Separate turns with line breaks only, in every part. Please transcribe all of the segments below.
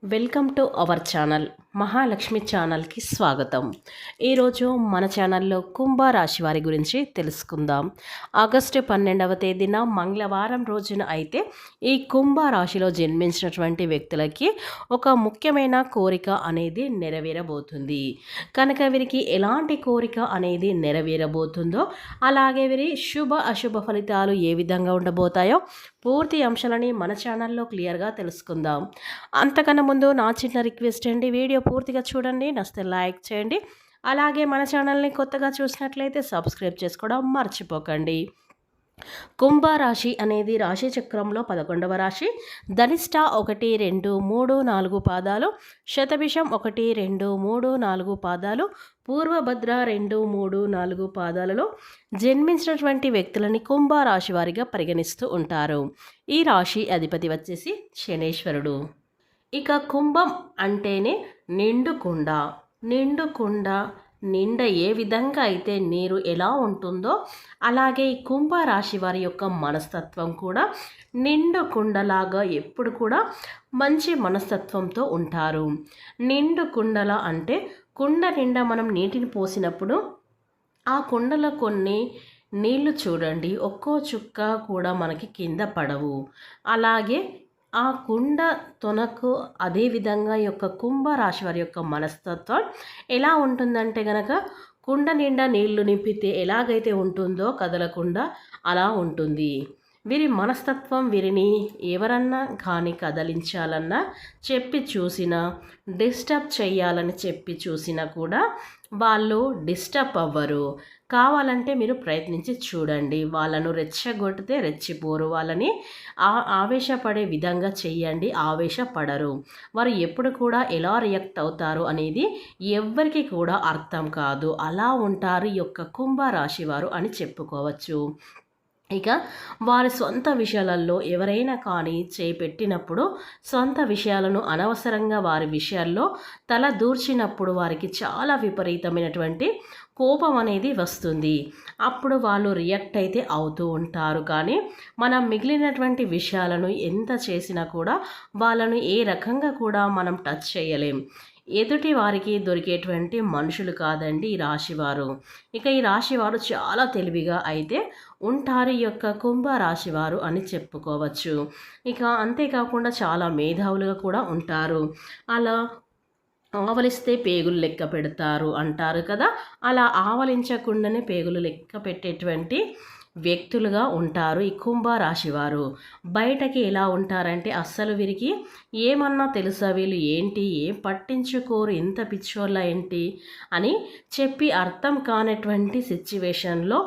Welcome to our channel Mahalakshmi ఛానల్కి స్వాగతం. ఈరోజు మన ఛానల్లో కుంభరాశి వారి గురించి తెలుసుకుందాం. ఆగస్టు 12వ తేదీన మంగళవారం రోజున అయితే ఈ కుంభరాశిలో జన్మించినటువంటి వ్యక్తులకి ఒక ముఖ్యమైన కోరిక అనేది నెరవేరబోతుంది. కనుక వీరికి ఎలాంటి కోరిక అనేది నెరవేరబోతుందో, అలాగే వీరి శుభ అశుభ ఫలితాలు ఏ విధంగా ఉండబోతాయో పూర్తి అంశాలని మన ఛానల్లో క్లియర్గా తెలుసుకుందాం. అంతకన్నా ముందు నా చిన్న రిక్వెస్ట్ అండి, వీడియో పూర్తిగా చూడండి, నచ్చితే లైక్ చేయండి. అలాగే మన ఛానల్ని కొత్తగా చూసినట్లయితే సబ్స్క్రైబ్ చేసుకోవడం మర్చిపోకండి. కుంభరాశి అనేది రాశి చక్రంలో 11వ రాశి. ధనిష్ట 1, 2, 3, 4 పాదాలు, శతభిషం 1, 2, 3, 4 పాదాలు, పూర్వభద్ర 2, 3, 4 పాదాలలో జన్మించినటువంటి వ్యక్తులని కుంభరాశి వారిగా పరిగణిస్తూ ఉంటారు. ఈ రాశి అధిపతి వచ్చేసి శనేశ్వరుడు. ఇక కుంభం అంటేనే నిండు కుండ. నిండు కుండ నిండ ఏ విధంగా అయితే నీరు ఎలా ఉంటుందో, అలాగే ఈ కుంభరాశి వారి యొక్క మనస్తత్వం కూడా నిండు కుండలాగా ఎప్పుడు కూడా మంచి మనస్తత్వంతో ఉంటారు. నిండు కుండల అంటే కుండ నిండా మనం నీటిని పోసినప్పుడు ఆ కుండలో కొన్ని నీళ్లు చూడండి, ఒక్కో చుక్క కూడా మనకి కింద పడవు. అలాగే ఆ కుండ తొనకు అదేవిధంగా యొక్క కుంభరాశి వారి యొక్క మనస్తత్వం ఎలా ఉంటుందంటే గనక, కుండ నిండా నీళ్లు నింపితే ఎలాగైతే ఉంటుందో కదలకుండా అలా ఉంటుంది. వీరి మనస్తత్వం వీరిని ఎవరన్నా కానీ కదిలించాలన్నా, చెప్పి చూసినా, డిస్టర్బ్ చేయాలని చెప్పి చూసినా కూడా వాళ్ళు డిస్టర్బ్ అవ్వరు. కావాలంటే మీరు ప్రయత్నించి చూడండి. వాళ్ళను రెచ్చగొడితే రెచ్చిపోరు. వాళ్ళని ఆవేశపడే విధంగా చెయ్యండి, ఆవేశపడరు. వారు ఎప్పుడు కూడా ఎలా రియాక్ట్ అవుతారు అనేది ఎవ్వరికి కూడా అర్థం కాదు. అలా ఉంటారు ఈ యొక్క కుంభరాశి వారు అని చెప్పుకోవచ్చు. ఇక వారి సొంత విషయాలలో ఎవరైనా కానీ చేపెట్టినప్పుడు, సొంత విషయాలను అనవసరంగా వారి విషయాల్లో తల దూర్చినప్పుడు వారికి చాలా విపరీతమైనటువంటి కోపం అనేది వస్తుంది. అప్పుడు వాళ్ళు రియాక్ట్ అయితే అవుతూ ఉంటారు. కానీ మనం మిగిలినటువంటి విషయాలను ఎంత చేసినా కూడా వాళ్ళను ఏ రకంగా కూడా మనం టచ్ చేయలేం. ఎదుటి వారికి దొరికేటువంటి మనుషులు కాదండి ఈ రాశివారు. ఇక ఈ రాశివారు చాలా తెలివిగా అయితే ఉంటారు ఈ యొక్క కుంభరాశివారు అని చెప్పుకోవచ్చు. ఇక అంతేకాకుండా చాలా మేధావులుగా కూడా ఉంటారు. అలా ఆవలిస్తే పేగులు లెక్క పెడతారు అంటారు కదా, అలా ఆవలించకుండానే పేగులు లెక్క పెట్టేటువంటి వ్యక్తులుగా ఉంటారు ఈ కుంభరాశి వారు. బయటకి ఎలా ఉంటారంటే అస్సలు వీరికి ఏమన్నా తెలుసా, వీళ్ళు ఏంటి, ఏం పట్టించుకోరు, ఇంత పిచ్చోళ్ళ ఏంటి అని చెప్పి అర్థం కానటువంటి సిచ్యువేషన్లో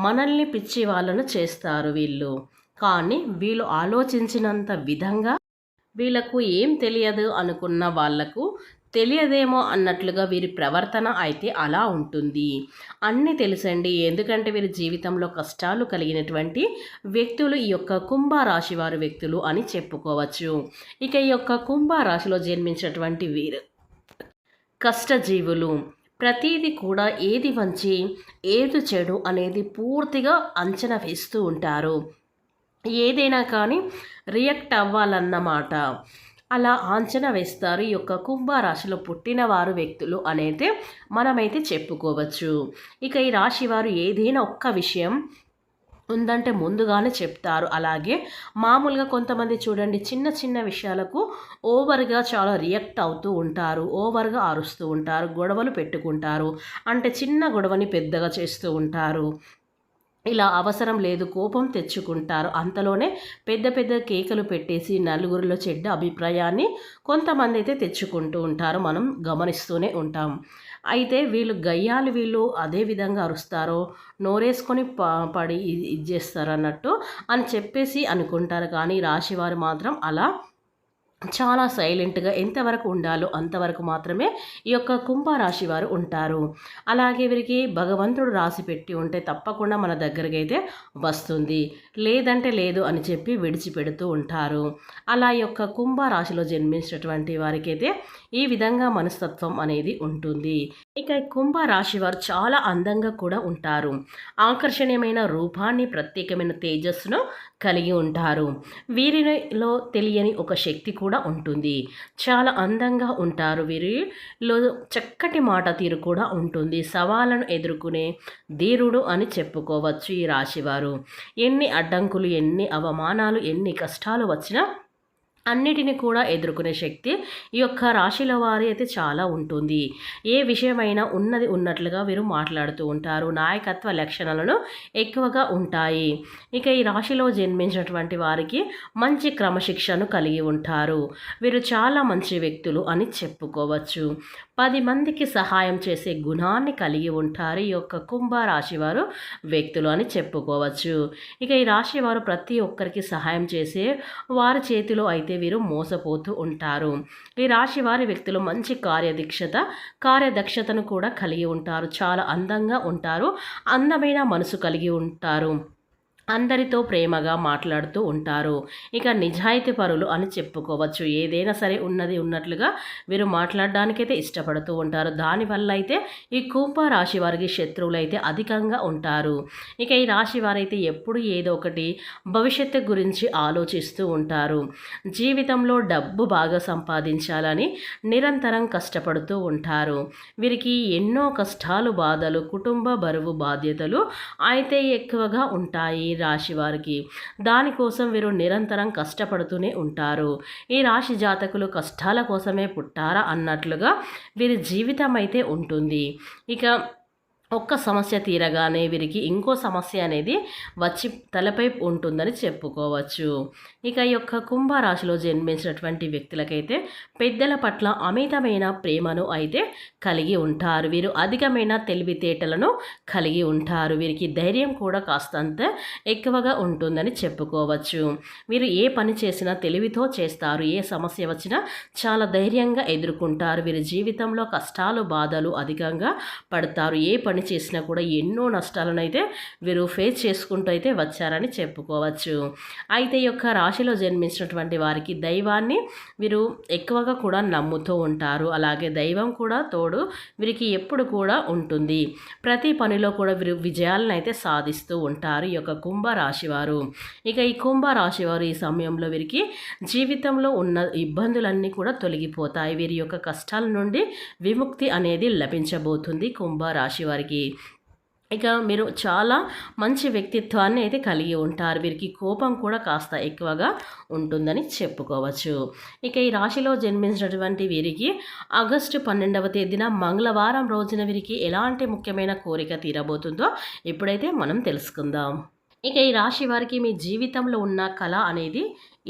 మనల్ని పిచ్చి వాళ్ళను చేస్తారు వీళ్ళు. కానీ వీళ్ళు ఆలోచించినంత విధంగా వీళ్ళకు ఏం తెలియదు అనుకున్న వాళ్లకు తెలియదేమో అన్నట్లుగా వీరి ప్రవర్తన అయితే అలా ఉంటుంది. అన్నీ తెలుసండి, ఎందుకంటే వీరి జీవితంలో కష్టాలు కలిగినటువంటి వ్యక్తులు ఈ యొక్క కుంభరాశి వారి వ్యక్తులు అని చెప్పుకోవచ్చు. ఇక ఈ యొక్క కుంభరాశిలో జన్మించినటువంటి వీరు కష్టజీవులు. ప్రతీది కూడా ఏది మంచి ఏది చెడు అనేది పూర్తిగా అంచనా వేస్తూ ఉంటారు. ఏదైనా కానీ రియాక్ట్ అవ్వాలన్నమాట. అలా అంచనా వేస్తారు ఈ యొక్క కుంభరాశిలో పుట్టిన వారు వ్యక్తులు అనేది మనమైతే చెప్పుకోవచ్చు. ఇక ఈ రాశి వారు ఏదైనా ఒక్క విషయం ఉందంటే ముందుగానే చెప్తారు. అలాగే మామూలుగా కొంతమంది చూడండి, చిన్న చిన్న విషయాలకు ఓవర్గా చాలా రియాక్ట్ అవుతూ ఉంటారు, ఓవర్గా అరుస్తూ ఉంటారు, గొడవలు పెట్టుకుంటారు. అంటే చిన్న గొడవని పెద్దగా చేస్తూ ఉంటారు. ఇలా అవసరం లేదు కోపం తెచ్చుకుంటారు. అంతలోనే పెద్ద పెద్ద కేకలు పెట్టేసి నలుగురిలో చెడ్డ అభిప్రాయాన్ని కొంతమంది అయితే తెచ్చుకుంటూ ఉంటారు, మనం గమనిస్తూనే ఉంటాం. అయితే వీళ్ళు గయ్యాలు, వీళ్ళు అదే విధంగా అరుస్తారో, నోరేసుకొని పడి ఇది చేస్తారు అన్నట్టు అని చెప్పేసి అనుకుంటారు. కానీ రాశివారు మాత్రం అలా చాలా సైలెంట్గా ఎంతవరకు ఉండాలో అంతవరకు మాత్రమే ఈ యొక్క కుంభరాశి వారు ఉంటారు. అలాగే వీరికి భగవంతుడు రాసి పెట్టి ఉంటే తప్పకుండా మన దగ్గరికి అయితే వస్తుంది, లేదంటే లేదు అని చెప్పి విడిచిపెడుతూ ఉంటారు. అలా ఈ యొక్క కుంభరాశిలో జన్మించినటువంటి వారికి అయితే ఈ విధంగా మనస్తత్వం అనేది ఉంటుంది. ఇక ఈ కుంభరాశి వారు చాలా అందంగా కూడా ఉంటారు. ఆకర్షణీయమైన రూపాన్ని, ప్రత్యేకమైన తేజస్సును కలిగి ఉంటారు. వీరిలో తెలియని ఒక శక్తి కూడా ఉంటుంది. చాలా అందంగా ఉంటారు. వీరిలో చక్కటి మాట తీరు కూడా ఉంటుంది. సవాళ్ళను ఎదుర్కొనే ధీరుడు అని చెప్పుకోవచ్చు ఈ రాశివారు. ఎన్ని అడ్డంకులు, ఎన్ని అవమానాలు, ఎన్ని కష్టాలు వచ్చినా అన్నిటిని కూడా ఎదుర్కొనే శక్తి ఈ యొక్క రాశిల వారి అయితే చాలా ఉంటుంది. ఏ విషయమైనా ఉన్నది ఉన్నట్లుగా వీరు మాట్లాడుతూ ఉంటారు. నాయకత్వ లక్షణాలను ఎక్కువగా ఉంటాయి. ఇక ఈ రాశిలో జన్మించినటువంటి వారికి మంచి క్రమశిక్షణను కలిగి ఉంటారు. వీరు చాలా మంచి వ్యక్తులు అని చెప్పుకోవచ్చు. 10 మందికి సహాయం చేసే గుణాన్ని కలిగి ఉంటారు ఈ యొక్క కుంభరాశి వారు వ్యక్తులు అని చెప్పుకోవచ్చు. ఇక ఈ రాశి వారు ప్రతి ఒక్కరికి సహాయం చేసే వారి చేతిలో అయితే వీరు మోసపోతూ ఉంటారు. ఈ రాశి వారి వ్యక్తులు మంచి కార్యదక్షతను కూడా కలిగి ఉంటారు. చాలా అందంగా ఉంటారు. అందమైన మనసు కలిగి ఉంటారు. అందరితో ప్రేమగా మాట్లాడుతూ ఉంటారు. ఇక నిజాయితీ పరులు అని చెప్పుకోవచ్చు. ఏదైనా సరే ఉన్నది ఉన్నట్లుగా వీరు మాట్లాడడానికైతే ఇష్టపడుతూ ఉంటారు. దానివల్ల అయితే ఈ కుంభ రాశి వారికి శత్రువులు అయితే అధికంగా ఉంటారు. ఇక ఈ రాశి వారైతే ఎప్పుడు ఏదో ఒకటి భవిష్యత్తు గురించి ఆలోచిస్తూ ఉంటారు. జీవితంలో డబ్బు బాగా సంపాదించాలని నిరంతరం కష్టపడుతూ ఉంటారు. వీరికి ఎన్నో కష్టాలు, బాధలు, కుటుంబ బరువు, బాధ్యతలు అయితే ఎక్కువగా ఉంటాయి రాశి వారికి. దానికోసం వీరు నిరంతరం కష్టపడుతూనే ఉంటారు. ఈ రాశి జాతకులు కష్టాల కోసమే పుట్టారా అన్నట్లుగా వీరి జీవితం అయితే ఉంటుంది. ఇక ఒక్క సమస్య తీరగానే వీరికి ఇంకో సమస్య అనేది వచ్చి తలపై ఉంటుందని చెప్పుకోవచ్చు. ఇక ఈ యొక్క కుంభరాశిలో జన్మించినటువంటి వ్యక్తులకైతే పెద్దల పట్ల అమితమైన ప్రేమను అయితే కలిగి ఉంటారు. వీరు అధికమైన తెలివితేటలను కలిగి ఉంటారు. వీరికి ధైర్యం కూడా కాస్తంత ఎక్కువగా ఉంటుందని చెప్పుకోవచ్చు. వీరు ఏ పని చేసినా తెలివితో చేస్తారు. ఏ సమస్య వచ్చినా చాలా ధైర్యంగా ఎదుర్కొంటారు. వీరి జీవితంలో కష్టాలు, బాధలు అధికంగా పడతారు. ఏ పని చేసినా కూడా ఎన్నో నష్టాలను అయితే వీరు ఫేస్ చేసుకుంటూ అయితే వచ్చారని చెప్పుకోవచ్చు. అయితే ఈ యొక్క రాశిలో జన్మించినటువంటి వారికి దైవాన్ని వీరు ఎక్కువగా కూడా నమ్ముతూ ఉంటారు. అలాగే దైవం కూడా తోడు వీరికి ఎప్పుడు కూడా ఉంటుంది. ప్రతి పనిలో కూడా వీరు విజయాలను అయితే సాధిస్తూ ఉంటారు ఈ యొక్క కుంభరాశి వారు. ఇక ఈ కుంభరాశి వారు ఈ సమయంలో వీరికి జీవితంలో ఉన్న ఇబ్బందులన్నీ కూడా తొలగిపోతాయి. వీరి యొక్క కష్టాల నుండి విముక్తి అనేది లభించబోతుంది కుంభరాశి వారికి. ఇక మీరు చాలా మంచి వ్యక్తిత్వాన్ని అయితే కలిగి ఉంటారు. వీరికి కోపం కూడా కాస్త ఎక్కువగా ఉంటుందని చెప్పుకోవచ్చు. ఇక ఈ రాశిలో జన్మించినటువంటి వీరికి ఆగస్టు 12వ తేదీన మంగళవారం రోజున వీరికి ఎలాంటి ముఖ్యమైన కోరిక తీరబోతుందో ఇప్పుడైతే మనం తెలుసుకుందాం. ఇక ఈ రాశి వారికి మీ జీవితంలో ఉన్న కళ అనేది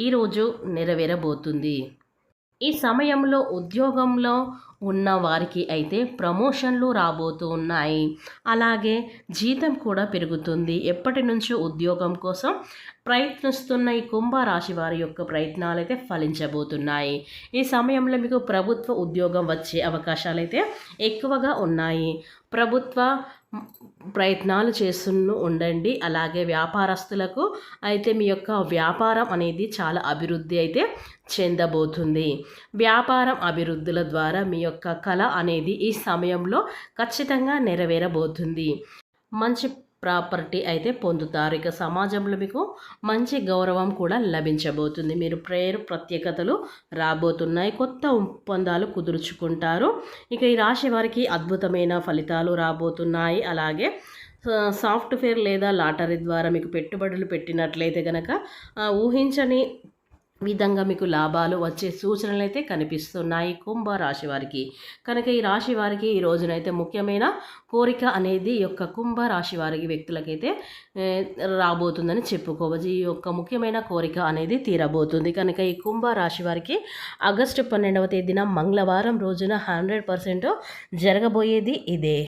ఈరోజు నెరవేరబోతుంది. ఈ సమయంలో ఉద్యోగంలో ఉన్న వారికి అయితే ప్రమోషన్లు రాబోతూ ఉన్నాయి. అలాగే జీతం కూడా పెరుగుతుంది. ఎప్పటి నుంచో ఉద్యోగం కోసం ప్రయత్నిస్తున్న ఈ కుంభరాశి వారి యొక్క ప్రయత్నాలు అయితే ఫలించబోతున్నాయి. ఈ సమయంలో మీకు ప్రభుత్వ ఉద్యోగం వచ్చే అవకాశాలు అయితే ఎక్కువగా ఉన్నాయి. ప్రభుత్వ ప్రయత్నాలు చేస్తూ ఉండండి. అలాగే వ్యాపారస్తులకు అయితే మీ యొక్క వ్యాపారం అనేది చాలా అభివృద్ధి అయితే చెందబోతుంది. వ్యాపారం అభివృద్ధుల ద్వారా మీ యొక్క కళ అనేది ఈ సమయంలో ఖచ్చితంగా నెరవేరబోతుంది. మంచి ప్రాపర్టీ అయితే పొందుతారు. ఇక సమాజంలో మీకు మంచి గౌరవం కూడా లభించబోతుంది. మీరు ప్రత్యేకతలు రాబోతున్నాయి. కొత్త ఒప్పందాలు కుదుర్చుకుంటారు. ఇక ఈ రాశి వారికి అద్భుతమైన ఫలితాలు రాబోతున్నాయి. అలాగే సాఫ్ట్వేర్ లేదా లాటరీ ద్వారా మీకు పెట్టుబడులు పెట్టినట్లయితే కనుక ఊహించని విధంగా మీకు లాభాలు వచ్చే సూచనలు అయితే కనిపిస్తున్నాయి కుంభరాశి వారికి. కనుక ఈ రాశి వారికి ఈ రోజునైతే ముఖ్యమైన కోరిక అనేది ఈ యొక్క కుంభరాశి వారికి వ్యక్తులకైతే రాబోతుందని చెప్పుకోవచ్చు. ఈ యొక్క ముఖ్యమైన కోరిక అనేది తీరబోతుంది. కనుక ఈ కుంభరాశి వారికి ఆగస్టు 12వ తేదీన మంగళవారం రోజున 100% జరగబోయేది ఇదే.